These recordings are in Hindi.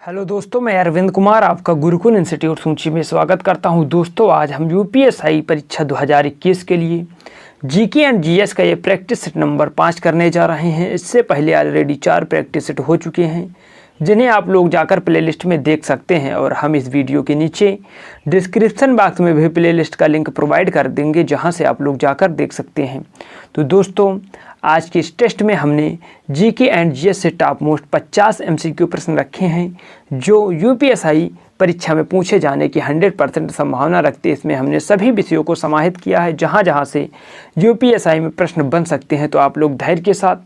हेलो दोस्तों, मैं अरविंद कुमार आपका गुरुकुल इंस्टीट्यूट सूची में स्वागत करता हूं। दोस्तों, आज हम यूपीएसआई परीक्षा 2021 के लिए जीके एंड जीएस का ये प्रैक्टिस सेट नंबर 5 करने जा रहे हैं। इससे पहले ऑलरेडी 4 प्रैक्टिस सेट हो चुके हैं, जिन्हें आप लोग जाकर प्लेलिस्ट में देख सकते हैं। और हम इस वीडियो के नीचे डिस्क्रिप्शन बॉक्स में भी प्लेलिस्ट का लिंक प्रोवाइड कर देंगे, जहां से आप लोग जाकर देख सकते हैं। तो दोस्तों, आज के इस टेस्ट में हमने जीके एंड जीएस से टॉप मोस्ट 50 एमसीक्यू प्रश्न रखे हैं, जो यूपीएसआई परीक्षा में पूछे जाने की 100% संभावना रखते हैं। इसमें हमने सभी विषयों को समाहित किया है, जहां से यूपीएसआई में प्रश्न बन सकते हैं। तो आप लोग धैर्य के साथ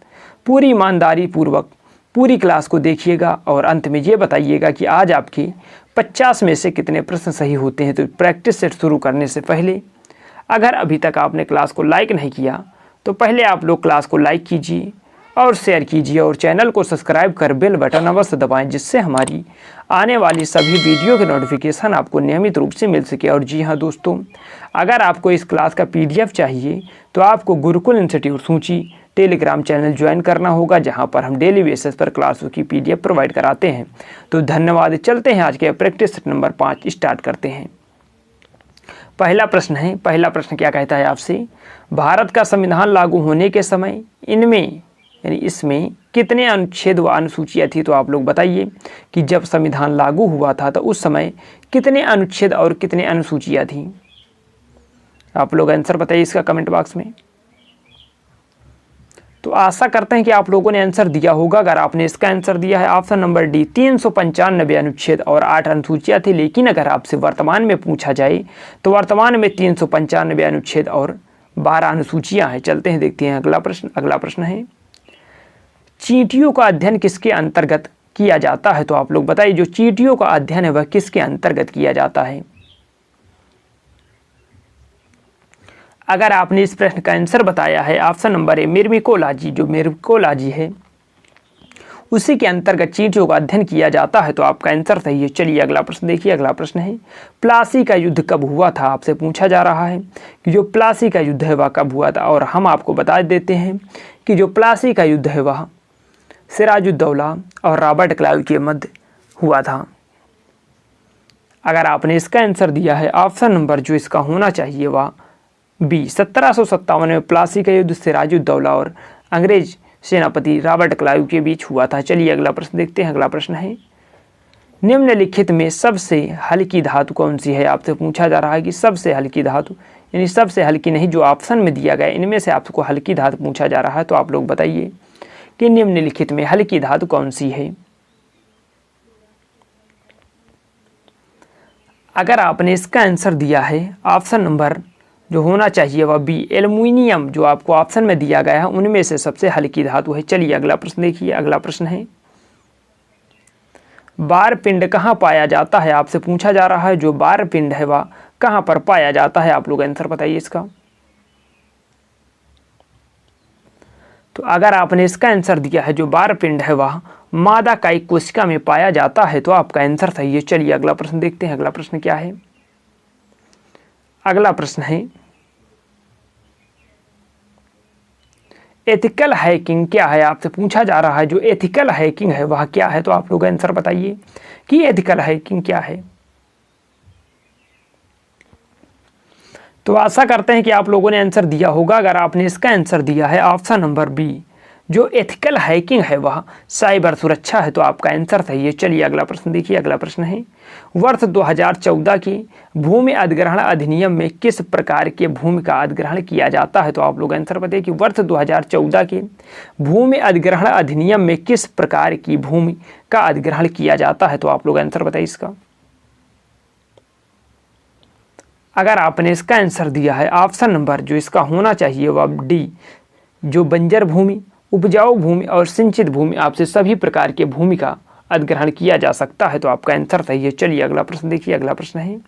पूरी ईमानदारी पूर्वक पूरी क्लास को देखिएगा और अंत में ये बताइएगा कि आज आपके 50 में से कितने प्रश्न सही होते हैं। तो प्रैक्टिस सेट शुरू करने से पहले अगर अभी तक आपने क्लास को लाइक नहीं किया तो पहले आप लोग क्लास को लाइक कीजिए और शेयर कीजिए और चैनल को सब्सक्राइब कर बेल बटन अवश्य दबाएं, जिससे हमारी आने वाली सभी वीडियो के नोटिफिकेशन आपको नियमित रूप से मिल सके। और जी हाँ दोस्तों, अगर आपको इस क्लास का पीडीएफ चाहिए तो आपको गुरुकुल इंस्टीट्यूट सूची टेलीग्राम चैनल ज्वाइन करना होगा, जहां पर हम डेली बेसिस पर क्लासों की पीडीएफ प्रोवाइड कराते हैं। तो धन्यवाद। चलते हैं आज के प्रैक्टिस सेट नंबर 5 स्टार्ट करते हैं। पहला प्रश्न क्या कहता है आपसे, भारत का संविधान लागू होने के समय इसमें कितने अनुच्छेद व अनुसूचियाँ थी। तो आप लोग बताइए कि जब संविधान लागू हुआ था तो उस समय कितने अनुच्छेद और कितने अनुसूचियाँ थी। आप लोग आंसर बताइए इसका कमेंट बॉक्स में। तो आशा करते हैं कि आप लोगों ने आंसर दिया होगा। अगर आपने इसका आंसर दिया है ऑप्शन नंबर डी, 395 अनुच्छेद और 8 अनुसूचियाँ थी। लेकिन अगर आपसे वर्तमान में पूछा जाए तो वर्तमान में 395 अनुच्छेद और 12 अनुसूचियाँ हैं। चलते हैं, देखते हैं अगला प्रश्न है, चींटियों का अध्ययन किसके अंतर्गत किया जाता है। तो आप लोग बताइए, जो चींटियों का अध्ययन है वह किसके अंतर्गत किया जाता है। अगर आपने इस प्रश्न का आंसर बताया है ऑप्शन नंबर ए, मिर्मिकोलॉजी, जो मिर्मिकोलॉजी है उसी के अंतर्गत चींटियों का अध्ययन किया जाता है, तो आपका आंसर सही है। चलिए अगला प्रश्न देखिए। अगला प्रश्न है, प्लासी का युद्ध कब हुआ था। आपसे पूछा जा रहा है कि जो प्लासी का युद्ध है वह कब हुआ था। और हम आपको बता देते हैं कि जो प्लासी का युद्ध है वह सिराजुद्दौला और रॉबर्ट क्लाइव के मध्य हुआ था। अगर आपने इसका आंसर दिया है ऑप्शन नंबर जो इसका होना चाहिए वह बी, 1757 में प्लासी का युद्ध सिराजुद्दौला और अंग्रेज सेनापति रॉबर्ट क्लाइव के बीच हुआ था। चलिए अगला प्रश्न देखते हैं। अगला प्रश्न है, निम्नलिखित में सबसे हल्की धातु कौन सी है। आपसे पूछा जा रहा है कि सबसे हल्की धातु, यानी सबसे हल्की नहीं, जो ऑप्शन में दिया गया इनमें से आपको हल्की धातु पूछा जा रहा है। तो आप लोग बताइए कि निम्नलिखित में हल्की धातु कौन सी है। अगर आपने इसका आंसर दिया है ऑप्शन नंबर जो होना चाहिए वह बी, एल्युमिनियम, जो आपको ऑप्शन में दिया गया है उनमें से सबसे हल्की धातु है। चलिए अगला प्रश्न देखिए। अगला प्रश्न है, बार पिंड कहाँ पाया जाता है। आपसे पूछा जा रहा है जो बार पिंड है वह कहाँ पर पाया जाता है। आप लोग आंसर बताइए इसका। तो अगर आपने इसका आंसर दिया है जो बार पिंड है वह मादा कायिक कोशिका में पाया जाता है, तो आपका आंसर सही है। चलिए अगला प्रश्न देखते हैं। अगला प्रश्न क्या है। अगला प्रश्न है, एथिकल हैकिंग क्या है। आपसे पूछा जा रहा है जो एथिकल हैकिंग है वह क्या है। तो आप लोग आंसर बताइए कि एथिकल हैकिंग क्या है। तो आशा करते हैं कि आप लोगों ने आंसर दिया होगा। अगर आपने इसका आंसर दिया है ऑप्शन नंबर बी, जो एथिकल हैकिंग है वह साइबर सुरक्षा है, तो आपका आंसर सही है। चलिए अगला प्रश्न देखिए। अगला प्रश्न है, वर्ष 2014 के भूमि अधिग्रहण अधिनियम में किस प्रकार के भूमि का अधिग्रहण किया जाता है। तो आप लोग आंसर बताइए कि वर्ष 2014 के भूमि अधिग्रहण अधिनियम में किस प्रकार की भूमि का अधिग्रहण किया जाता है। तो आप लोग आंसर बताइए इसका। अगर आपने इसका आंसर दिया है ऑप्शन नंबर जो इसका होना चाहिए वह डी, जो बंजर भूमि, उपजाऊ भूमि और सिंचित भूमि, आपसे सभी प्रकार के भूमि का अधिग्रहण किया जा सकता है, तो आपका आंसर सही है। चलिए अगला प्रश्न देखिए। अगला प्रश्न है,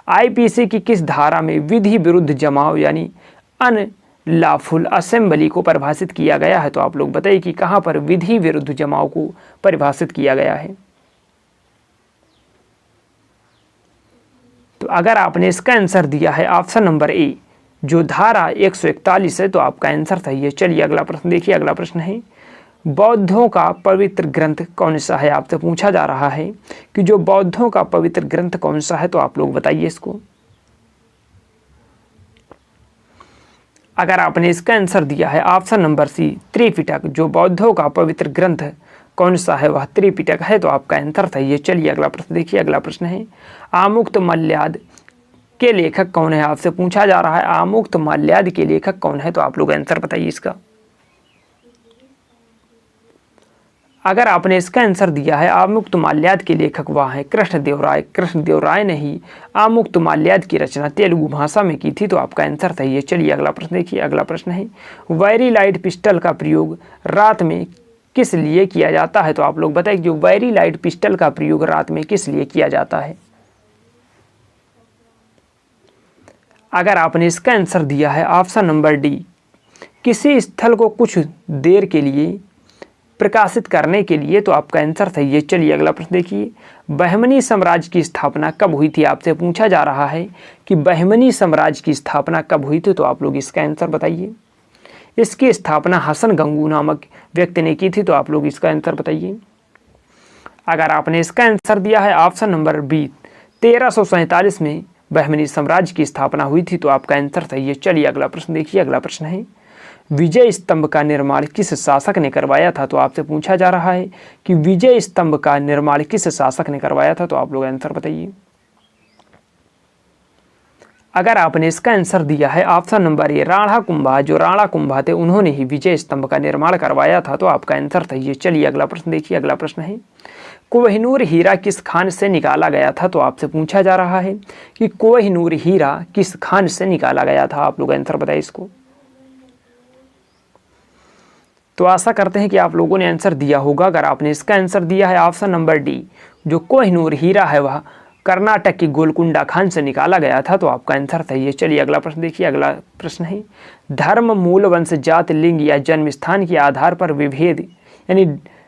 आईपीसी की किस धारा में विधि विरुद्ध जमाव यानी अनलॉफुल असेंबली को परिभाषित किया गया है। तो आप लोग बताइए कि कहाँ पर विधि विरुद्ध जमाव को परिभाषित किया गया है। तो अगर आपने इसका आंसर दिया है ऑप्शन नंबर ए, जो धारा 141 है, तो आपका आंसर सही है। चलिए अगला प्रश्न देखिए। अगला प्रश्न है, बौद्धों का पवित्र ग्रंथ कौन सा है? आपसे पूछा जा रहा है कि जो बौद्धों का पवित्र ग्रंथ कौन सा है, तो आप लोग बताइए इसको। अगर आपने इसका आंसर दिया है ऑप्शन नंबर सी त्रिपिटक, जो बौद्धों का पवित्र ग्रंथ कौन सा है वह त्रिपिटक है, तो आपका आंसर सही है। चलिए अगला प्रश्न देखिए। अगला प्रश्न है आमुक्तमाल्याद के लेखक कौन है? आपसे पूछा जा रहा है आमुक्तमाल्याद के लेखक कौन है, तो आप लोग आंसर बताइए इसका। अगर आपने इसका आंसर दिया है आमुक्तमाल्याद के लेखक वह है कृष्णदेवराय। कृष्णदेवराय ने ही आमुक्तमाल्याद की रचना तेलुगु भाषा में की थी, तो आपका आंसर सही है। चलिए अगला प्रश्न देखिए। अगला प्रश्न है वेरी लाइट पिस्टल का प्रयोग रात में किस लिए किया जाता है, तो आप लोग बताइए जो वेरी लाइट पिस्टल का प्रयोग रात में किस लिए किया जाता है। अगर आपने इसका आंसर दिया है ऑप्शन नंबर डी किसी स्थल को कुछ देर के लिए प्रकाशित करने के लिए, तो आपका आंसर सही है। चलिए अगला प्रश्न देखिए। बहमनी साम्राज्य की स्थापना कब हुई थी? आपसे पूछा जा रहा है कि बहमनी साम्राज्य की स्थापना कब हुई थी, तो आप लोग इसका आंसर बताइए। इसकी स्थापना हसन गंगू नामक व्यक्ति ने की थी, तो आप लोग इसका आंसर बताइए। अगर आपने इसका आंसर दिया है ऑप्शन नंबर बी 1347 में बहमनी साम्राज्य की स्थापना हुई थी, तो आपका आंसर सही है। चलिए अगला प्रश्न देखिए। अगला प्रश्न है विजय स्तंभ का निर्माण किस शासक ने करवाया था, तो आपसे पूछा जा रहा है कि विजय स्तंभ का निर्माण किस शासक ने करवाया था, तो आप लोग आंसर बताइए। अगर आपने इसका आंसर दिया है option number A Rana Kumbha, जो राणा कुंभा थे उन्होंने ही विजय स्तंभ का निर्माण करवाया था, तो आपका आंसर सही है। चलिए अगला प्रश्न देखिए। अगला प्रश्न है कोहिनूर हीरा किस खान से निकाला गया था, तो आपसे पूछा जा रहा है कि कोहिनूर हीरा किस खान से निकाला गया था, आप लोग आंसर बताइए इसको। तो आशा करते हैं कि आप लोगों ने आंसर दिया होगा। अगर आपने इसका आंसर दिया है ऑप्शन नंबर डी जो कोहिनूर हीरा है वह कर्नाटक की गोलकुंडा खान से निकाला गया था, तो आपका आंसर सही है। चलिए अगला प्रश्न देखिए। अगला प्रश्न है धर्म मूल वंश जात लिंग या जन्म स्थान के आधार पर विभेद यानी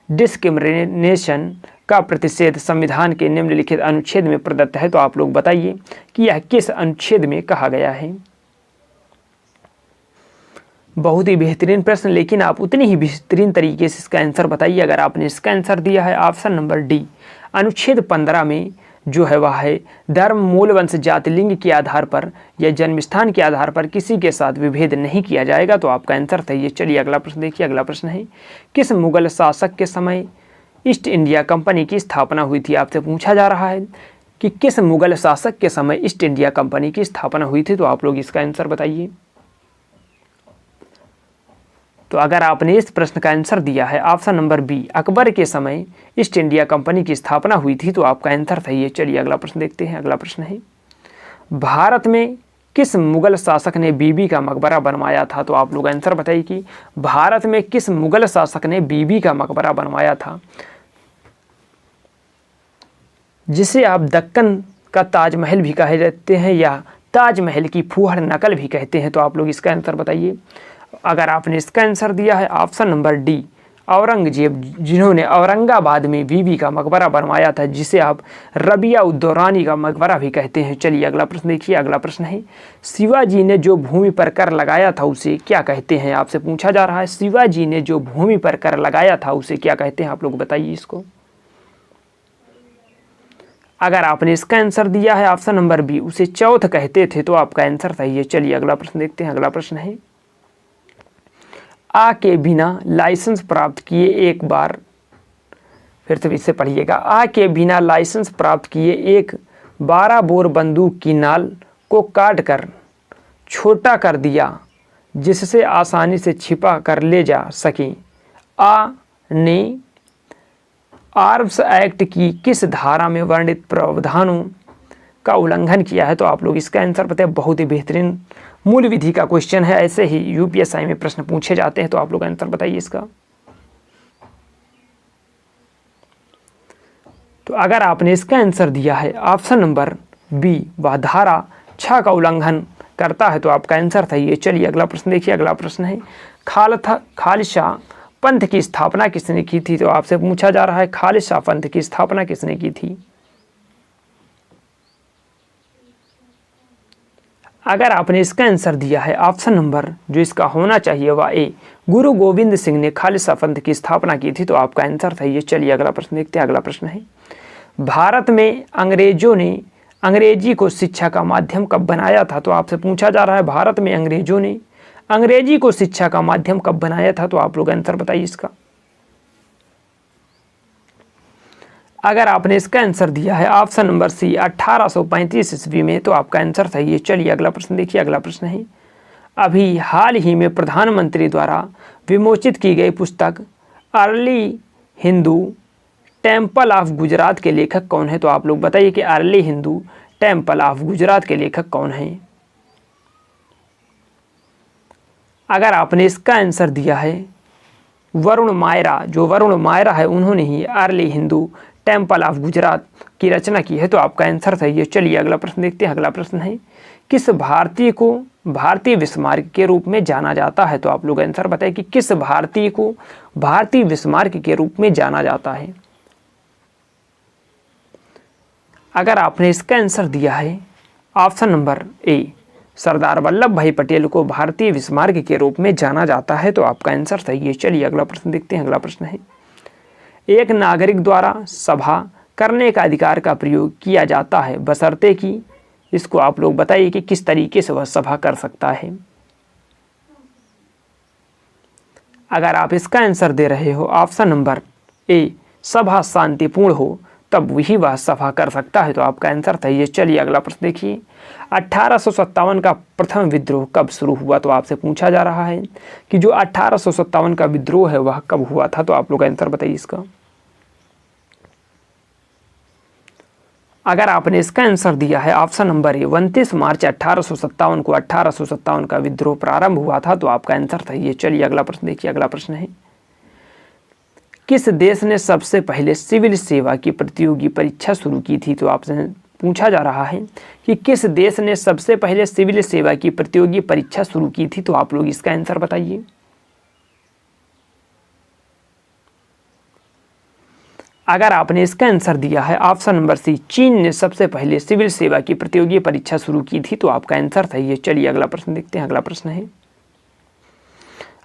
डिस्क्रिमिनेशन का प्रतिषेध संविधान के निम्नलिखित अनुच्छेद में प्रदत्त है, तो आप लोग बताइए कि यह किस अनुच्छेद में कहा गया है। बहुत ही बेहतरीन प्रश्न, लेकिन आप उतनी ही बेहतरीन तरीके से इसका आंसर बताइए। अगर आपने इसका आंसर दिया है ऑप्शन नंबर डी अनुच्छेद 15 में जो है वह है धर्म मूल वंश जाति लिंग के आधार पर या जन्म स्थान के आधार पर किसी के साथ विभेद नहीं किया जाएगा, तो आपका आंसर सही है। चलिए अगला प्रश्न देखिए। अगला प्रश्न है किस मुगल शासक के समय ईस्ट इंडिया कंपनी की स्थापना हुई थी? आपसे पूछा जा रहा है कि किस मुगल शासक के समय ईस्ट इंडिया कंपनी की स्थापना हुई थी, तो आप लोग इसका आंसर बताइए। तो अगर आपने इस प्रश्न का आंसर दिया है ऑप्शन नंबर बी अकबर के समय ईस्ट इंडिया कंपनी की स्थापना हुई थी, तो आपका आंसर सही है। चलिए अगला प्रश्न देखते हैं। अगला प्रश्न है भारत में किस मुगल शासक ने बीबी का मकबरा बनवाया था, तो आप लोग आंसर बताइए कि भारत में किस मुगल शासक ने बीबी का मकबरा बनवाया था, जिसे आप दक्कन का ताजमहल भी कहे जाते हैं या ताजमहल की फूहड़ नकल भी कहते हैं, तो आप लोग इसका आंसर बताइए। अगर आपने इसका आंसर दिया है ऑप्शन नंबर डी औरंगजेब, जिन्होंने औरंगाबाद में बीबी का मकबरा बनवाया था, जिसे आप रबिया उद्दौरानी का मकबरा भी कहते हैं। चलिए अगला प्रश्न देखिए। अगला प्रश्न है शिवाजी ने जो भूमि पर कर लगाया था उसे क्या कहते हैं? आपसे पूछा जा रहा है शिवाजी ने जो भूमि पर कर लगाया था उसे क्या कहते हैं, आप लोग बताइए इसको। अगर आपने इसका आंसर दिया है ऑप्शन नंबर बी उसे चौथ कहते थे, तो आपका आंसर सही है। चलिए अगला प्रश्न देखते हैं। अगला प्रश्न है आ के बिना लाइसेंस प्राप्त किए एक बार, फिर से इसे पढ़िएगा। आ के बिना लाइसेंस प्राप्त किए एक 12 बोर बंदूक की नाल को काट कर छोटा कर दिया जिससे आसानी से छिपा कर ले जा सके। आ ने आर्म्स एक्ट की किस धारा में वर्णित प्रावधानों का उल्लंघन किया है, तो आप लोग इसका आंसर बताएं। बहुत ही बेहतरीन मूल विधि का क्वेश्चन है, ऐसे ही यूपीएससी में प्रश्न पूछे जाते हैं, तो आप लोग आंसर बताइए इसका। तो अगर आपने इसका आंसर दिया है ऑप्शन नंबर बी वह धारा 6 का उल्लंघन करता है, तो आपका आंसर सही है। चलिए अगला प्रश्न देखिए। अगला प्रश्न है खालसा पंथ की स्थापना किसने की थी, तो आपसे पूछा जा रहा है खालसा पंथ की स्थापना किसने की थी। अगर आपने इसका आंसर दिया है ऑप्शन नंबर जो इसका होना चाहिए वह ए, गुरु गोविंद सिंह ने खालसा पंथ की स्थापना की थी, तो आपका आंसर सही है। चलिए अगला प्रश्न देखते हैं। अगला प्रश्न है, भारत में अंग्रेजों ने अंग्रेजी को शिक्षा का माध्यम कब बनाया था? तो आपसे पूछा जा रहा है भारत में अंग्रेजों ने अंग्रेजी को शिक्षा का माध्यम कब बनाया था? तो आप लोग आंसर बताइए इसका। अगर आपने इसका आंसर दिया है ऑप्शन नंबर सी 1835 ईस्वी में, तो आपका आंसर सही है। चलिए अगला प्रश्न देखिए। अगला प्रश्न है, अभी हाल ही में प्रधानमंत्री द्वारा विमोचित की गई पुस्तक early Hindu temple of Gujarat के लेखक कौन है? तो आप लोग बताइए कि early Hindu temple of Gujarat के लेखक कौन हैं? अगर आपने इसका आंसर दिया है वरुण मायरा, जो वरुण मायरा है उन्होंने ही early Hindu temple of Gujarat की रचना की है, तो आपका आंसर सही है। चलिए अगला प्रश्न देखते हैं। अगला प्रश्न है, किस भारतीय को भारतीय विस्मार्क के रूप में जाना जाता है? तो आप लोग आंसर बताएं कि किस भारतीय को भारतीय विस्मार्क के रूप में जाना जाता है। अगर आपने इसका आंसर दिया है option number A, Sardar Vallabh भाई पटेल को भारतीय विस्मार्क के रूप में जाना जाता है, तो आपका आंसर सही है। चलिए अगला प्रश्न देखते हैं। अगला प्रश्न है, एक नागरिक द्वारा सभा करने का अधिकार का प्रयोग किया जाता है बशर्ते कि, इसको आप लोग बताइए कि किस तरीके से वह सभा कर सकता है। अगर आप इसका आंसर दे रहे हो ऑप्शन नंबर ए, सभा शांतिपूर्ण हो तब वही वह सभा कर सकता है, तो आपका आंसर सही है। चलिए अगला प्रश्न देखिए। 1857 का प्रथम विद्रोह कब शुरू हुआ? तो आपसे पूछा जा रहा है कि जो 1857 का विद्रोह है वह कब हुआ था, तो आप लोग आंसर बताइए इसका। अगर आपने इसका आंसर दिया है ऑप्शन नंबर ए, 29 मार्च 1857 को 1857 का विद्रोह प्रारंभ हुआ था, तो आपका आंसर सही है। चलिए अगला प्रश्न देखिए। अगला प्रश्न है, किस देश ने सबसे पहले सिविल सेवा की प्रतियोगी परीक्षा शुरू की थी? तो आपसे पूछा जा रहा है कि किस देश ने सबसे पहले सिविल सेवा की प्रतियोगी परीक्षा शुरू की थी, तो आप लोग इसका आंसर बताइए। अगर आपने इसका आंसर दिया है ऑप्शन नंबर सी, चीन ने सबसे पहले सिविल सेवा की प्रतियोगी परीक्षा शुरू की थी, तो आपका आंसर सही है। चलिए अगला प्रश्न देखते हैं। अगला प्रश्न है,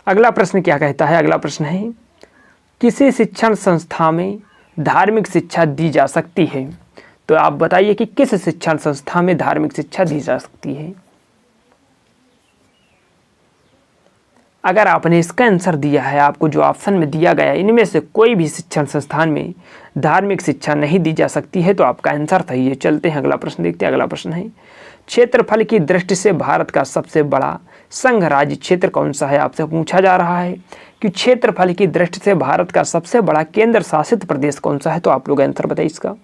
अगला प्रश्न क्या कहता है? अगला प्रश्न है, किसी शिक्षण संस्था में धार्मिक शिक्षा दी जा सकती है? तो आप बताइए कि किस शिक्षण संस्था में धार्मिक शिक्षा दी जा सकती है। अगर आपने इसका आंसर दिया है, आपको जो ऑप्शन में दिया गया इनमें से कोई भी शिक्षण संस्थान में धार्मिक शिक्षा नहीं दी जा सकती है, तो आपका आंसर सही है। चलते हैं अगला प्रश्न देखते हैं। अगला प्रश्न है, क्षेत्रफल की दृष्टि से भारत का सबसे बड़ा संघ राज्य क्षेत्र कौन सा है? आपसे पूछा जा रहा है कि क्षेत्रफल की दृष्टि से भारत का सबसे बड़ा केंद्र शासित प्रदेश कौन सा है, तो आप लोग आंसर बताइए इसका।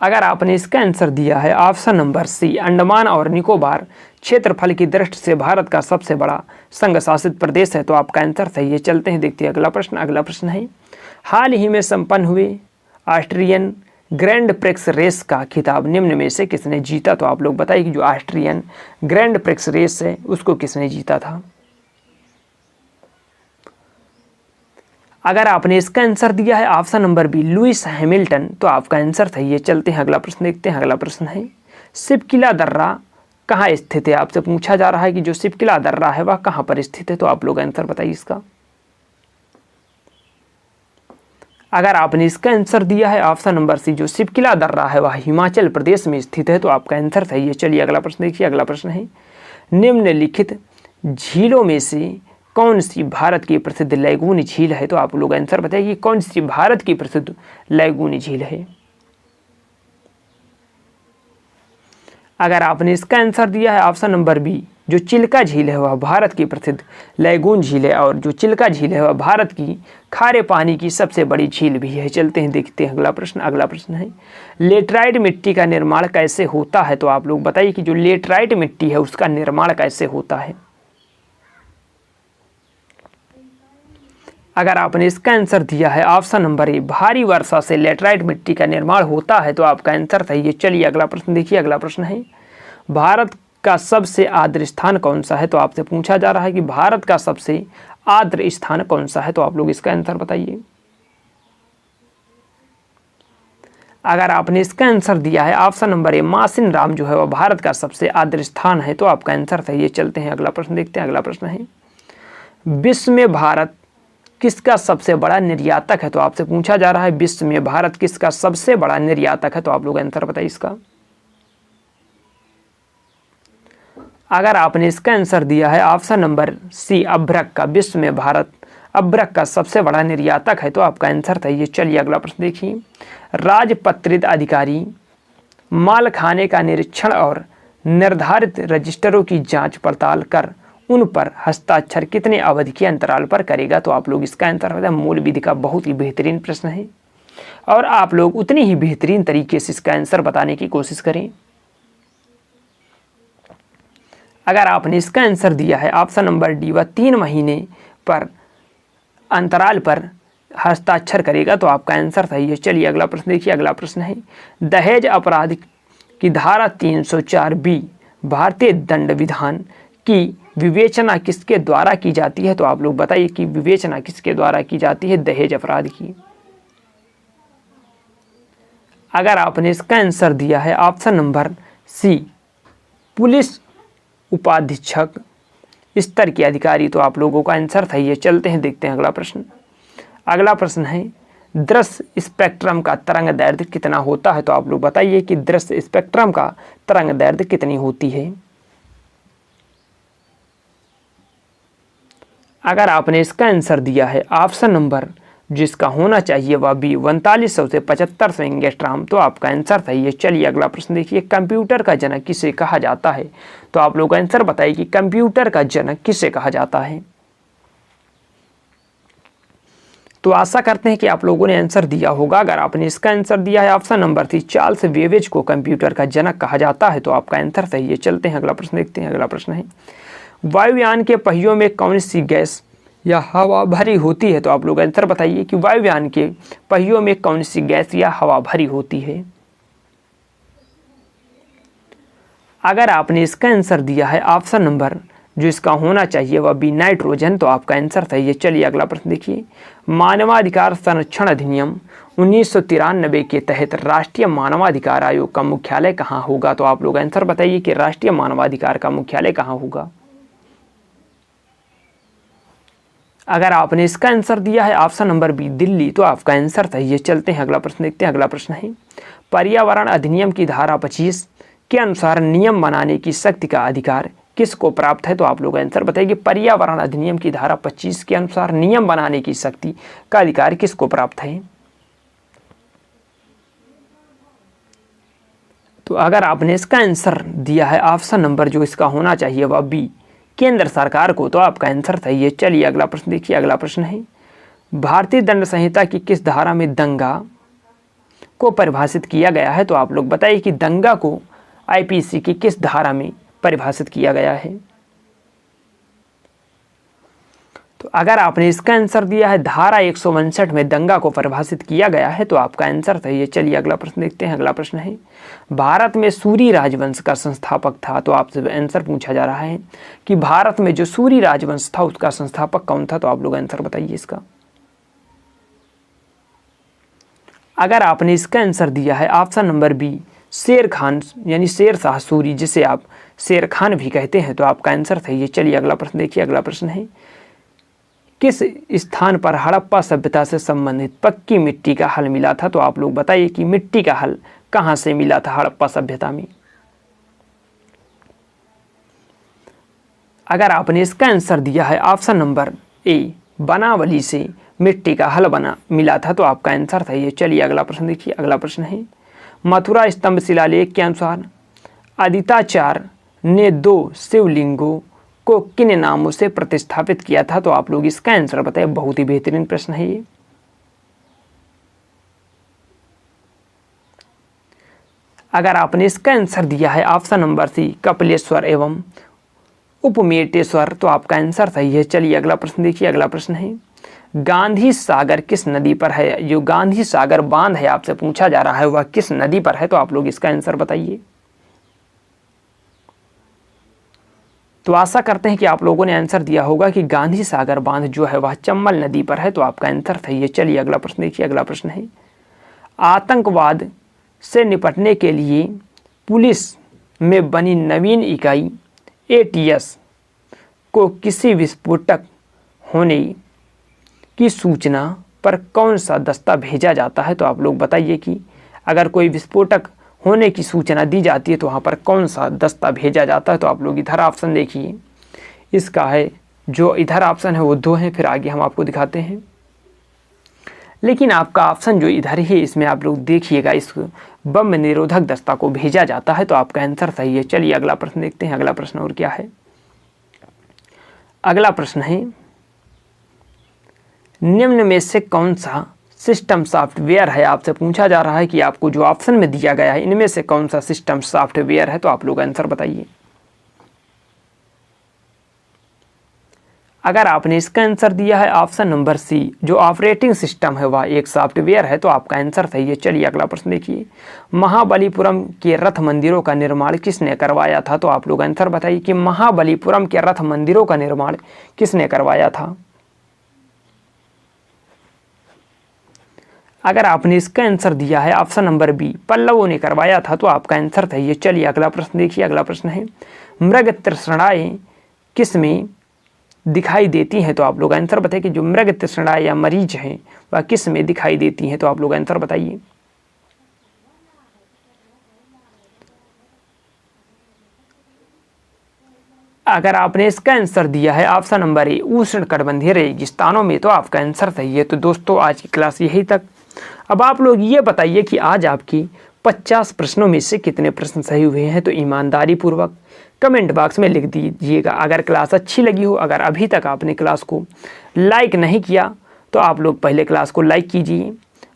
अगर आपने इसका आंसर दिया है ऑप्शन नंबर सी, अंडमान और निकोबार क्षेत्रफल की दृष्टि से भारत का सबसे बड़ा संघ शासित प्रदेश है, तो आपका आंसर सही है। चलते हैं देखते हैं अगला प्रश्न। अगला प्रश्न है, हाल ही में संपन्न हुए ऑस्ट्रियन ग्रैंड प्रिक्स रेस का खिताब निम्न में से किसने जीता? तो आप लोग बताइए कि जो ऑस्ट्रियन ग्रैंड प्रिक्स रेस है उसको किसने जीता था। अगर आपने इसका आंसर दिया है option number B, Lewis Hamilton, तो आपका आंसर सही है। चलते हैं अगला प्रश्न देखते हैं। अगला प्रश्न है, शिवकिला दर्रा कहाँ स्थित है? आपसे पूछा जा रहा है कि जो शिवकिला दर्रा है वह कहाँ पर स्थित है, तो आप लोग आंसर बताइए इसका। अगर आपने इसका आंसर दिया है ऑप्शन नंबर सी, जो शिवकिला दर्रा है वह हिमाचल प्रदेश में स्थित है, तो आपका आंसर सही है। चलिए अगला प्रश्न देखिए। अगला प्रश्न है, निम्नलिखित झीलों में से कौन सी भारत की प्रसिद्ध लैगून झील है? तो आप लोग आंसर बताइए कौन सी भारत की प्रसिद्ध लैगून झील है। अगर आपने इसका आंसर दिया है ऑप्शन नंबर बी, जो चिल्का झील है वह भारत की प्रसिद्ध लैगून झील है, और जो चिल्का झील है वह भारत की खारे पानी की सबसे बड़ी झील भी है। चलते हैं देखते हैं अगला प्रश्न। अगला प्रश्न है, लेटराइट मिट्टी का निर्माण कैसे होता है? तो आप लोग बताइए कि जो लेटराइट मिट्टी है उसका निर्माण कैसे होता है। अगर आपने इसका आंसर दिया है ऑप्शन नंबर ए, भारी वर्षा से लेटराइट मिट्टी का निर्माण होता है, तो आपका आंसर सही है। चलिए अगला प्रश्न देखिए। अगला प्रश्न है, भारत का सबसे आर्द्र स्थान कौन सा है? तो आपसे पूछा जा रहा है कि भारत का सबसे आर्द्र स्थान कौन सा है, तो आप लोग इसका आंसर बताइए। अगर आपने इसका आंसर दिया है ऑप्शन नंबर ए मासिन राम जो है वह भारत का सबसे आदर स्थान है, तो आपका आंसर सही है। चलते हैं अगला प्रश्न देखते हैं। अगला प्रश्न है विश्व में भारत किसका सबसे बड़ा निर्यातक है, तो आपसे पूछा जा रहा है विश्व में भारत किसका सबसे बड़ा निर्यातक है, तो आप लोग आंसर बताइए इसका। अगर आपने इसका आंसर दिया है ऑप्शन नंबर सी अभ्रक का, विश्व में भारत अभ्रक का सबसे बड़ा निर्यातक है, तो आपका आंसर सही है। चलिए अगला प्रश्न देखिए। राजपत्रित अधिकारी माल खाने का निरीक्षण और निर्धारित रजिस्टरों की जांच पड़ताल कर उन पर हस्ताक्षर कितने अवधि के अंतराल पर करेगा, तो आप लोग इसका आंसर बताएं। मूल विधि का बहुत ही बेहतरीन प्रश्न है और आप लोग उतनी ही बेहतरीन तरीके से इसका आंसर बताने की कोशिश करें। अगर आपने इसका आंसर दिया है ऑप्शन नंबर डी वह 3 महीने पर अंतराल पर हस्ताक्षर करेगा, तो आपका आंसर सही है। चलिए अगला प्रश्न देखिए। अगला प्रश्न है दहेज अपराध की धारा 304B भारतीय दंड विधान की विवेचना किसके द्वारा की जाती है, तो आप लोग बताइए कि विवेचना किसके द्वारा की जाती है दहेज अपराध की। अगर आपने इसका आंसर दिया है ऑप्शन नंबर सी पुलिस उपाधीक्षक स्तर के अधिकारी, तो आप लोगों का आंसर सही है। चलते हैं देखते हैं अगला प्रश्न। अगला प्रश्न है दृश्य स्पेक्ट्रम का तरंग दैर्ध्य कितना होता है, तो आप लोग बताइए कि दृश्य स्पेक्ट्रम का तरंग दैर्ध्य कितनी होती है। अगर आपने इसका आंसर दिया है ऑप्शन नंबर जिसका होना चाहिए वह बी 4100 से 7500 एंगस्ट्रॉम, तो आपका आंसर सही है। चलिए अगला प्रश्न देखिए। कंप्यूटर का जनक किसे कहा जाता है, तो आप लोग आंसर बताइए कि कंप्यूटर का जनक किसे कहा जाता है। तो आशा करते हैं कि आप लोगों ने आंसर दिया होगा। अगर आपने इसका आंसर दिया है option number C Charles Babbage को कंप्यूटर का जनक कहा जाता है, तो आपका आंसर सही है। चलते हैं अगला प्रश्न देखते हैं। अगला प्रश्न है वायुयान के पहियों में कौन सी गैस या हवा भरी होती है, तो आप लोग आंसर बताइए कि वायुयान के पहियों में कौन सी गैस या हवा भरी होती है। अगर आपने इसका आंसर दिया है ऑप्शन नंबर जो इसका होना चाहिए वह बी नाइट्रोजन, तो आपका आंसर सही है। चलिए अगला प्रश्न देखिए। मानवाधिकार संरक्षण अधिनियम 1993 के तहत राष्ट्रीय मानवाधिकार आयोग का मुख्यालय कहाँ होगा, तो आप लोग आंसर बताइए कि राष्ट्रीय मानवाधिकार का मुख्यालय कहाँ होगा। अगर आपने इसका आंसर दिया है ऑप्शन नंबर बी दिल्ली, तो आपका आंसर सही है। चलते हैं अगला प्रश्न देखते हैं। अगला प्रश्न है पर्यावरण अधिनियम की धारा 25 के अनुसार नियम बनाने की शक्ति का अधिकार किसको प्राप्त है, तो आप लोग आंसर बताइए पर्यावरण अधिनियम की धारा 25 के अनुसार नियम बनाने की शक्ति का अधिकार किसको प्राप्त है। तो अगर आपने इसका आंसर दिया है ऑप्शन नंबर जो इसका होना चाहिए वह बी केंद्र सरकार को, तो आपका आंसर सही है। चलिए अगला प्रश्न देखिए। अगला प्रश्न है भारतीय दंड संहिता की किस धारा में दंगा को परिभाषित किया गया है, तो आप लोग बताइए कि दंगा को आईपीसी की किस धारा में परिभाषित किया गया है। तो अगर आपने इसका आंसर दिया है धारा 159 में दंगा को परिभाषित किया गया है, तो आपका आंसर सही है। चलिए अगला प्रश्न देखते हैं। अगला प्रश्न है भारत में सूरी राजवंश का संस्थापक था, तो आपसे आंसर पूछा जा रहा है कि भारत में जो सूरी राजवंश था उसका संस्थापक कौन था, तो आप लोग आंसर बताइए इसका। अगर आपने इसका आंसर दिया है ऑप्शन नंबर बी शेर खान यानी शेर शाह सूरी, जिसे आप शेर खान भी कहते हैं, तो आपका आंसर सही है। चलिए अगला प्रश्न देखिए। अगला प्रश्न है किस स्थान पर हड़प्पा सभ्यता से संबंधित पक्की मिट्टी का हल मिला था, तो आप लोग बताइए कि मिट्टी का हल कहाँ से मिला था हड़प्पा सभ्यता में। अगर आपने इसका आंसर दिया है ऑप्शन नंबर ए बनावली से मिट्टी का हल मिला था, तो आपका आंसर सही है। चलिए अगला प्रश्न देखिए। अगला प्रश्न है मथुरा स्तंभ शिलालेख के अनुसार आदिताचार्य ने 2 शिवलिंगों को किन नामों से प्रतिस्थापित किया था, तो आप लोग इसका आंसर बताएं। बहुत ही बेहतरीन प्रश्न है ये। अगर आपने इसका आंसर दिया है ऑप्शन नंबर सी कपिलेश्वर एवं उपमेटेश्वर, तो आपका आंसर सही है। चलिए अगला प्रश्न देखिए। अगला प्रश्न है गांधी सागर किस नदी पर है, जो गांधी सागर बांध है आपसे पूछा जा रहा है वह किस नदी पर है, तो आप लोग इसका आंसर बताइए। तो आशा करते हैं कि आप लोगों ने आंसर दिया होगा कि गांधी सागर बांध जो है वह चंबल नदी पर है, तो आपका आंसर सही है। चलिए अगला प्रश्न देखिए। अगला प्रश्न है आतंकवाद से निपटने के लिए पुलिस में बनी नवीन इकाई ATS को किसी विस्फोटक होने की सूचना पर कौन सा दस्ता भेजा जाता है? तो आप लोग बताइए कि अगर कोई विस्फोटक होने की सूचना दी जाती है तो वहाँ पर कौन सा दस्ता भेजा जाता है? तो आप लोग इधर ऑप्शन देखिए, इसका है जो इधर ऑप्शन है वो 2 हैं, फिर आगे हम आपको दिखाते हैं। लेकिन आपका ऑप्शन जो इधर ही, इसमें आप लोग देखिएगा, इस बम निरोधक दस्ता को भेजा जाता है, तो आपका आंसर सही है। चलिए अगला प्रश्न देखते हैं। अगला प्रश्न और क्या है? अगला प्रश्न है, निम्न में से कौन सा सिस्टम सॉफ्टवेयर है? आपसे पूछा जा रहा है कि आपको जो ऑप्शन में दिया गया है इनमें से कौन सा सिस्टम सॉफ्टवेयर है? तो आप लोग आंसर बताइए। अगर आपने इसका आंसर दिया है ऑप्शन नंबर C, जो ऑपरेटिंग सिस्टम है वह एक सॉफ्टवेयर है, तो आपका आंसर सही है। चलिए अगला प्रश्न देखिए, महाबलीपुरम के रथ मंदिरों का निर्माण किसने करवाया था? तो आप लोग आंसर बताइए कि महाबलीपुरम के रथ मंदिरों का निर्माण किसने करवाया था? अगर आपने इसका आंसर दिया है ऑप्शन नंबर B, पल्लवों ने करवाया था, तो आपका आंसर सही है। चलिए अगला प्रश्न देखिए। अगला प्रश्न है, मृग तृष्णाएँ किस में दिखाई देती हैं? तो आप लोग आंसर बताइए कि जो मृग तृष्णा या मरीज हैं वह किस में दिखाई देती हैं? तो आप लोग आंसर बताइए। अगर आपने इसका आंसर दिया है ऑप्शन नंबर A, उष्णकटिबंधीय रेगिस्तानों में, तो आपका आंसर सही है। तो दोस्तों आज की क्लास यही तक। अब आप लोग ये बताइए कि आज आपकी 50 प्रश्नों में से कितने प्रश्न सही हुए हैं? तो ईमानदारी पूर्वक कमेंट बॉक्स में लिख दीजिएगा। अगर क्लास अच्छी लगी हो, अगर अभी तक आपने क्लास को लाइक नहीं किया तो आप लोग पहले क्लास को लाइक कीजिए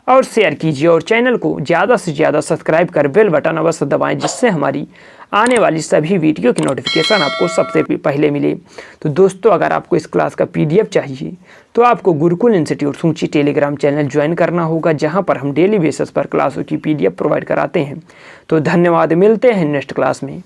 और शेयर कीजिए और चैनल को ज़्यादा से ज़्यादा सब्सक्राइब कर बेल बटन अवश्य दबाएं, जिससे हमारी आने वाली सभी वीडियो की नोटिफिकेशन आपको सबसे पहले मिले। तो दोस्तों अगर आपको इस क्लास का PDF चाहिए तो आपको गुरुकुल इंस्टीट्यूट सूंची टेलीग्राम चैनल ज्वाइन करना होगा, जहां पर हम डेली बेसिस पर क्लासों की PDF प्रोवाइड कराते हैं। तो धन्यवाद, मिलते हैं नेक्स्ट क्लास में।